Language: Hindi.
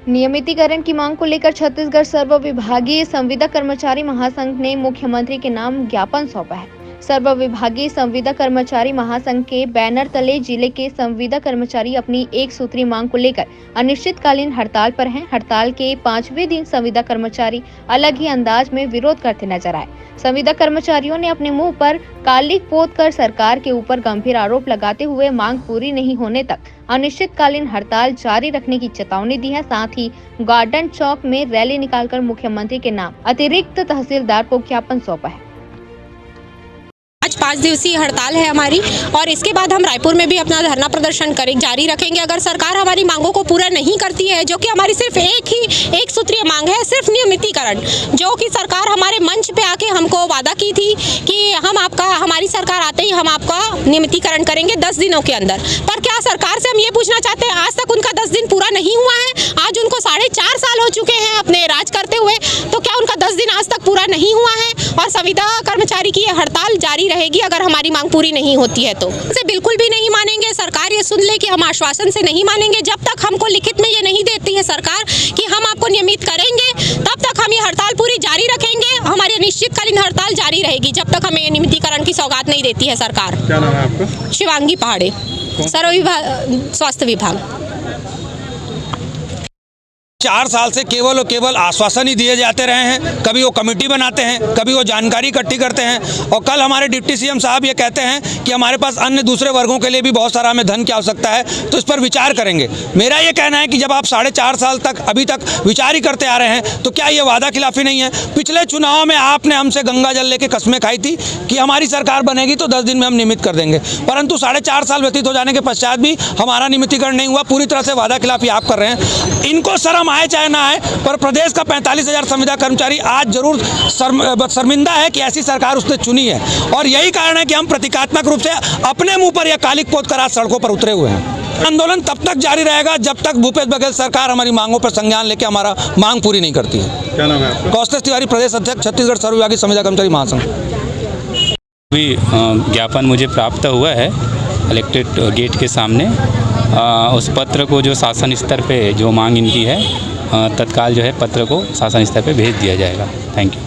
नियमितीकरण की मांग को लेकर छत्तीसगढ़ सर्वविभागीय संविदा कर्मचारी महासंघ ने मुख्यमंत्री के नाम ज्ञापन सौंपा है। सर्वविभागीय संविदा कर्मचारी महासंघ के बैनर तले जिले के संविदा कर्मचारी अपनी एक सूत्री मांग को लेकर अनिश्चितकालीन हड़ताल पर हैं। हड़ताल के 5वें दिन संविदा कर्मचारी अलग ही अंदाज में विरोध करते नजर आए। संविदा कर्मचारियों ने अपने मुंह पर कालिक पोत कर सरकार के ऊपर गंभीर आरोप लगाते हुए मांग पूरी नहीं होने तक अनिश्चितकालीन हड़ताल जारी रखने की चेतावनी दी है। साथ ही गार्डन चौक में रैली निकालकर मुख्यमंत्री के नाम अतिरिक्त तहसीलदार को ज्ञापन सौंपा है। आज 5 दिवसीय हड़ताल है हमारी और इसके बाद हम रायपुर में भी अपना धरना प्रदर्शन जारी रखेंगे। अगर सरकार हमारी मांगों को पूरा नहीं करती है, जो कि हमारी सिर्फ एक सूत्रीय मांग है, सिर्फ नियमितीकरण, जो कि सरकार हमारे मंच पे आके हमको वादा की थी कि हमारी सरकार आते ही हम आपका नियमितीकरण करेंगे 10 दिनों के अंदर। पर क्या सरकार से हम ये पूछना चाहते हैं, आज तक उनका 10 दिन पूरा नहीं हुआ है। आज उनको 4.5 साल हो चुके हैं अपने राज करते हुए, तो क्या उनका 10 दिन आज तक पूरा नहीं हुआ है? और संविदा कर्मचारी की हड़ताल जारी रहेगी अगर हमारी मांग पूरी नहीं होती है तो इसे बिल्कुल भी नहीं मानेंगे। सरकार ये सुन ले कि हम आश्वासन से नहीं मानेंगे। जब तक हमको लिखित में ये नहीं देती है सरकार कि हम आपको नियमित करेंगे, तब तक हम ये हड़ताल पूरी जारी रखेंगे। हमारी अनिश्चितकालीन हड़ताल जारी रहेगी जब तक हमें नियमितीकरण की सौगात नहीं देती है सरकार। क्या नाम है आपका? शिवांगी पहाड़े, स्वास्थ्य विभाग। 4 साल से केवल और केवल आश्वासन ही दिए जाते रहे हैं। कभी वो कमेटी बनाते हैं, कभी वो जानकारी इकट्ठी करते हैं, और कल हमारे डिप्टी सीएम साहब ये कहते हैं कि हमारे पास अन्य दूसरे वर्गों के लिए भी बहुत सारा हमें धन की आवश्यकता है, तो इस पर विचार करेंगे। मेरा ये कहना है कि जब आप 4.5 साल तक अभी तक विचार ही करते आ रहे हैं, तो क्या ये वादा खिलाफी नहीं है? पिछले चुनाव में आपने हमसे गंगा जल लेके कस्में खाई थी कि हमारी सरकार बनेगी तो 10 दिन में हम नियमित कर देंगे, परंतु 4.5 साल व्यतीत हो जाने के पश्चात भी हमारा नियमितीकरण नहीं हुआ। पूरी तरह से वादा खिलाफी आप कर रहे हैं। इनको शर्म आए चाहे ना आए, पर प्रदेश का 45,000 संविदा कर्मचारी आज जरूर शर्मिंदा है कि ऐसी सरकार उसने चुनी है, और यही कारण है कि हम प्रतीकात्मक रूप से अपने मुंह पर यह कालिक पोत कर आज सड़कों पर उतरे हुए हैं। आंदोलन तब तक जारी रहेगा जब तक भूपेश बघेल सरकार हमारी मांगों पर संज्ञान लेकर हमारा मांग पूरी नहीं करती है। क्या नाम है आपका? कौस्तुभ तिवारी, प्रदेश अध्यक्ष, छत्तीसगढ़ सर्वविभागीय संविदा कर्मचारी महासंघ। भी ज्ञापन मुझे प्राप्त हुआ है कलेक्ट्रेट गेट के सामने। उस पत्र को जो शासन स्तर पे जो मांग इनकी है, तत्काल जो है पत्र को शासन स्तर पे भेज दिया जाएगा। Thank you.